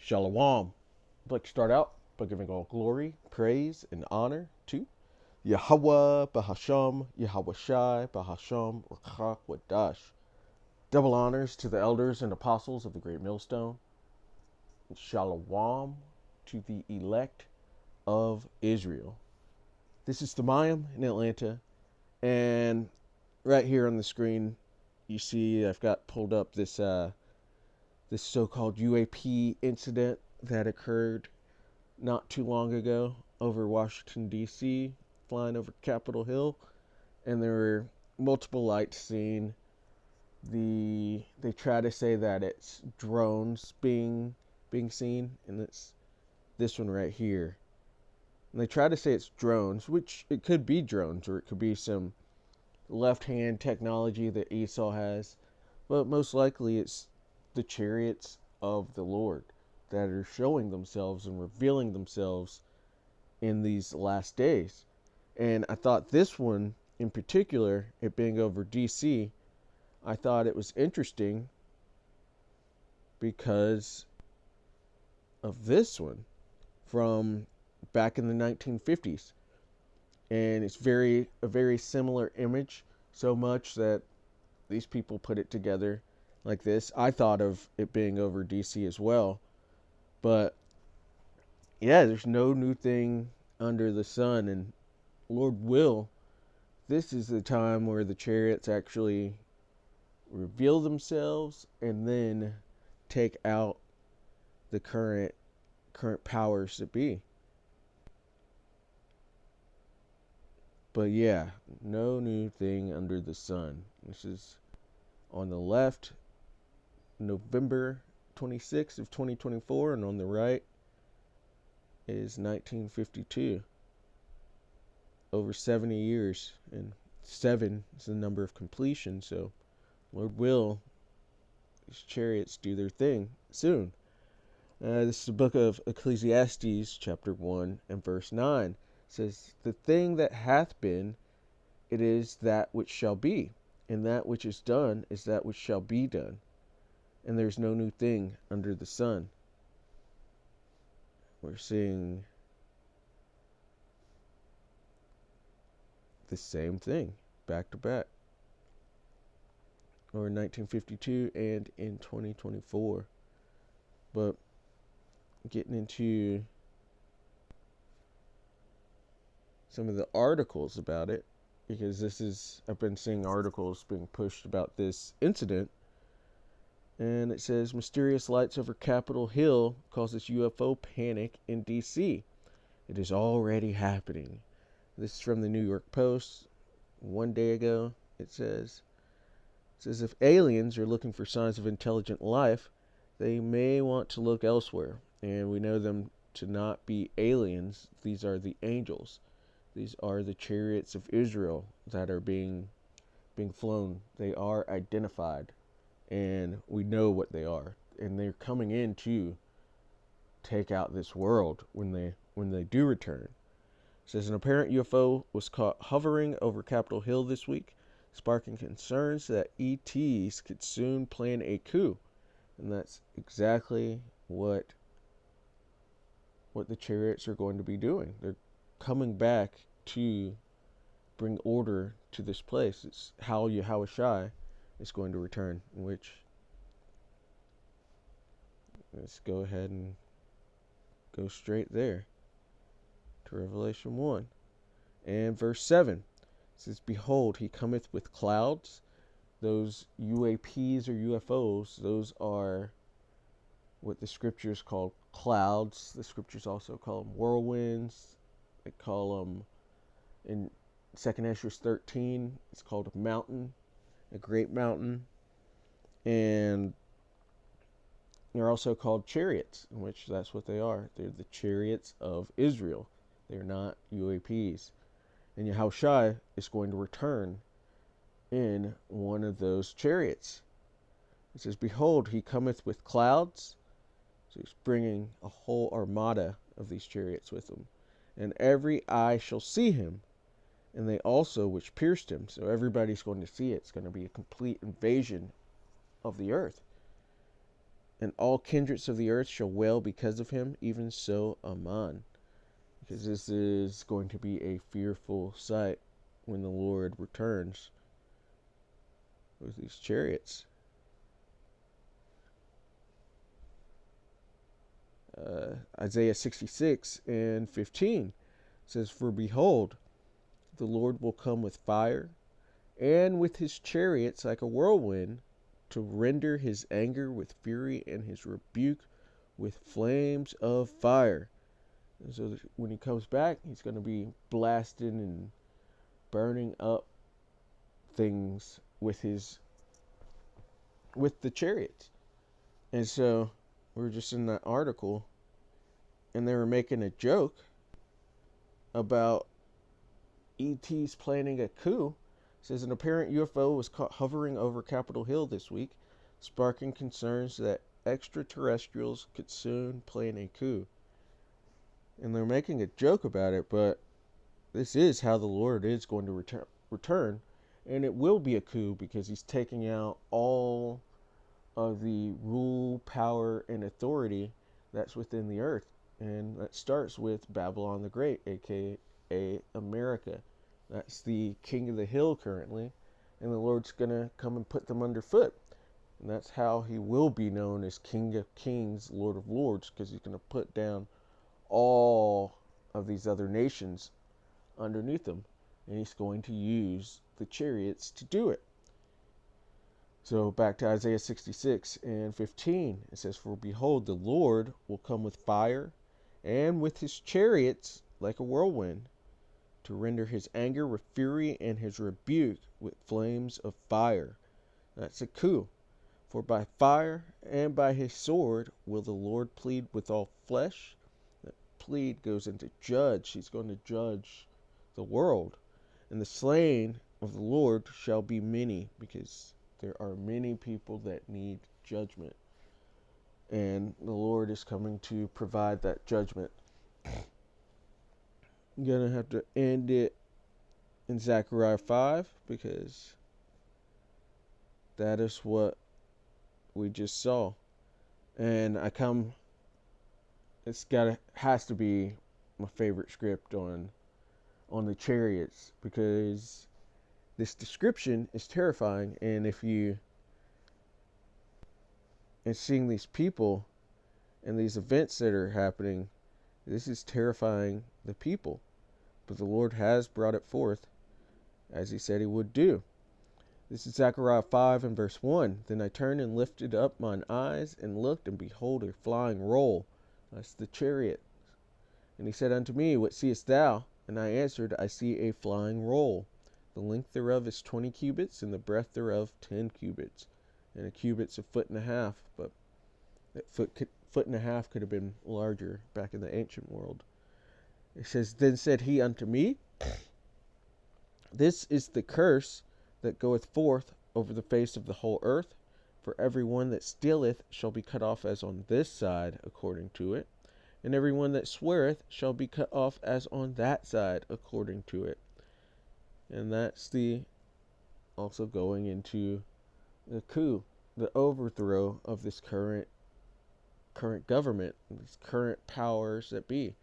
Shalom. I'd like to start out by giving all glory, praise, and honor to Yahweh Bahasham, Yahweh Shai Bahasham, Rachak Wadash. Double honors to the elders and apostles of the Great Millstone. And Shalom to the elect of Israel. This is Thamayim in Atlanta, and right here on the screen, you see I've got pulled up this so-called UAP incident that occurred not too long ago over Washington, D.C., flying over Capitol Hill, and there were multiple lights seen. They try to say that it's drones being seen, and it's this one right here. And they try to say it's drones, which it could be drones, or it could be some left-hand technology that Esau has, but most likely it's the chariots of the Lord that are showing themselves and revealing themselves in these last days. And I thought this one in particular, it being over DC, I thought it was interesting because of this one from back in the 1950s. And it's a very similar image, so much that these people put it together like this. I thought of it being over DC as well. But yeah, there's no new thing under the sun, and Lord will, this is the time where the chariots actually reveal themselves and then take out the current powers that be. But yeah, no new thing under the sun. This is on the left, November 26th of 2024, and on the right is 1952. Over 70 years, and 7 is the number of completion, so Lord will, these chariots do their thing soon. This is the book of Ecclesiastes, chapter 1 and verse 9. It says, "The thing that hath been, it is that which shall be, and that which is done is that which shall be done. And there's no new thing under the sun." We're seeing the same thing back to back, or in 1952 and in 2024. But getting into some of the articles about it, because I've been seeing articles being pushed about this incident, and it says mysterious lights over Capitol Hill causes UFO panic in DC. It is already happening. This is from the New York Post one day ago. It says if aliens are looking for signs of intelligent life, they may want to look elsewhere. And we know them to not be aliens. These are the angels. These are the chariots of Israel that are being flown. They are identified, and we know what they are. And they're coming in to take out this world when they do return. It says an apparent UFO was caught hovering over Capitol Hill this week, sparking concerns that ETs could soon plan a coup. And that's exactly what the chariots are going to be doing. They're coming back to bring order to this place. It's how Yahweh Shai is going to return, in which, let's go ahead and go straight there to Revelation 1 and verse 7. It says, "Behold, he cometh with clouds." Those UAPs or UFOs, those are what the scriptures call clouds. The scriptures also call them whirlwinds. They call them, in 2 Ezra 13, it's called a mountain, a great mountain. And they're also called chariots, in which that's what they are. They're the chariots of Israel. They're not UAPs. And Yahushua is going to return in one of those chariots. It says, "Behold, he cometh with clouds." So he's bringing a whole armada of these chariots with him. "And every eye shall see him, and they also which pierced him." So everybody's going to see it. It's going to be a complete invasion of the earth. and all kindreds of the earth shall wail because of him, even so, Amen. Because this is going to be a fearful sight when the Lord returns with these chariots. Isaiah 66 and 15 says, For behold, the Lord will come with fire, and with his chariots like a whirlwind, to render his anger with fury and his rebuke with flames of fire. And so when he comes back, he's going to be blasting and burning up things with the chariots. And so we're just in that article, and they were making a joke about ET's planning a coup. It says an apparent UFO was caught hovering over Capitol Hill this week, sparking concerns that extraterrestrials could soon plan a coup. And they're making a joke about it, but this is how the Lord is going to return, and it will be a coup because he's taking out all of the rule, power, and authority that's within the earth. And that starts with Babylon the Great, aka America. That's the king of the hill currently, and the Lord's going to come and put them underfoot. And that's how he will be known as King of Kings, Lord of Lords, because he's going to put down all of these other nations underneath him, and he's going to use the chariots to do it. So back to Isaiah 66 and 15, it says, For behold, the Lord will come with fire, and with his chariots like a whirlwind, to render his anger with fury and his rebuke with flames of fire. That's a coup. For by fire and by his sword will the Lord plead with all flesh. That plead goes into judge. He's going to judge the world. And the slain of the Lord shall be many, because there are many people that need judgment. And the Lord is coming to provide that judgment. I'm going to have to end it in Zechariah 5, because that is what we just saw. And has to be my favorite script on the chariots, because this description is terrifying. And seeing these people and these events that are happening, this is terrifying the people. But the Lord has brought it forth as he said he would do. This is Zechariah 5 and verse 1. Then I turned and lifted up mine eyes and looked, and behold, a flying roll. That's the chariot. And he said unto me, What seest thou? And I answered, I see a flying roll. The length thereof is 20 cubits, and the breadth thereof 10 cubits. And a cubit's a foot and a half, but that foot and a half could have been larger back in the ancient world. It says, Then said he unto me, This is the curse that goeth forth over the face of the whole earth. For every one that stealeth shall be cut off as on this side, according to it. And every one that sweareth shall be cut off as on that side, according to it. And that's also going into the coup, the overthrow of this current government, these current powers that be.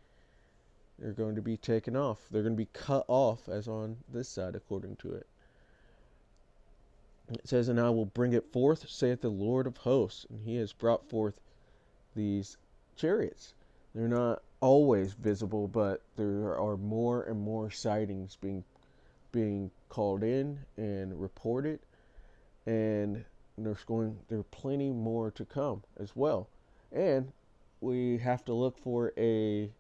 They're going to be taken off. They're going to be cut off as on this side, according to it. It says, And I will bring it forth, saith the Lord of hosts. And he has brought forth these chariots. They're not always visible, but there are more and more sightings being called in and reported. And there are plenty more to come as well. And we have to look for a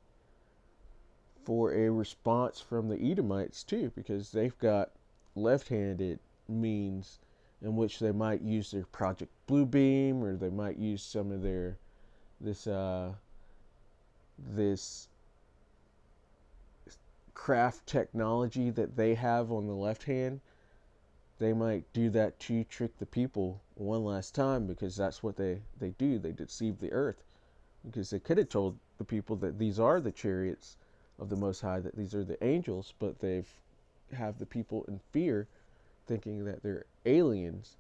response from the Edomites too, because they've got left-handed means in which they might use their Project Bluebeam, or they might use some of their this craft technology that they have on the left hand. They might do that to trick the people one last time, because that's what they do. They deceive the earth, because they could have told the people that these are the chariots of the Most High, that these are the angels, but have the people in fear, thinking that they're aliens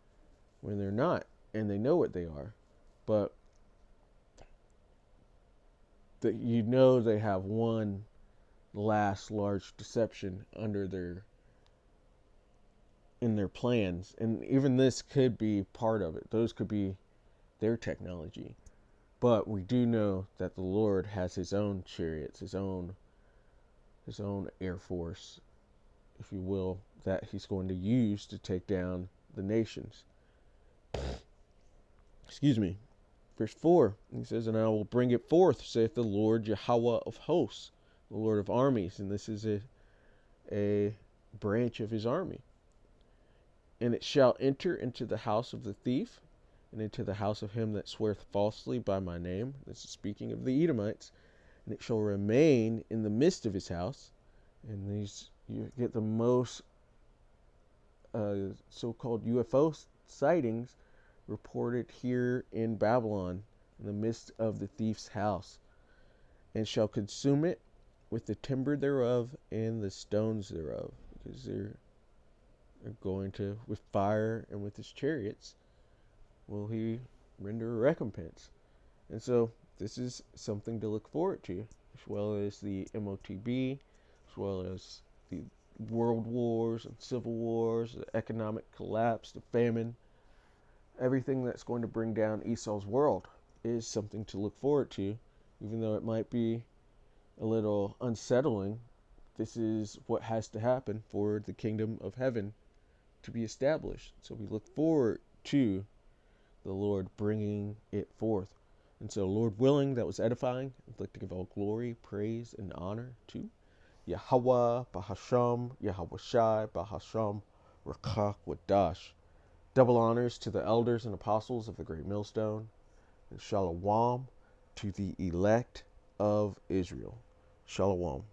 when they're not, and they know what they are. But that you know they have one last large deception under in their plans, and even this could be part of it. Those could be their technology. But we do know that the Lord has his own chariots, his own air force, if you will, that he's going to use to take down the nations. Excuse me. Verse 4, he says, "And I will bring it forth, saith the Lord Yahweh of hosts," the Lord of armies, and this is a branch of his army. "And it shall enter into the house of the thief, and into the house of him that sweareth falsely by my name." This is speaking of the Edomites. "And it shall remain in the midst of his house." And these, you get the most so-called UFO sightings reported here in Babylon, in the midst of the thief's house. "And shall consume it with the timber thereof and the stones thereof," because they're going to, with fire and with his chariots, will he render a recompense. And so this is something to look forward to, as well as the MOTB, as well as the world wars and civil wars, the economic collapse, the famine. Everything that's going to bring down Esau's world is something to look forward to, even though it might be a little unsettling. This is what has to happen for the kingdom of heaven to be established. So we look forward to the Lord bringing it forth. And so, Lord willing, that was edifying. I'd like to give all glory, praise, and honor to Yahweh, Bahasham, Yahweh Shai, Bahasham, Rakak, Wadash. Double honors to the elders and apostles of the great millstone, and shalom to the elect of Israel. Shalom.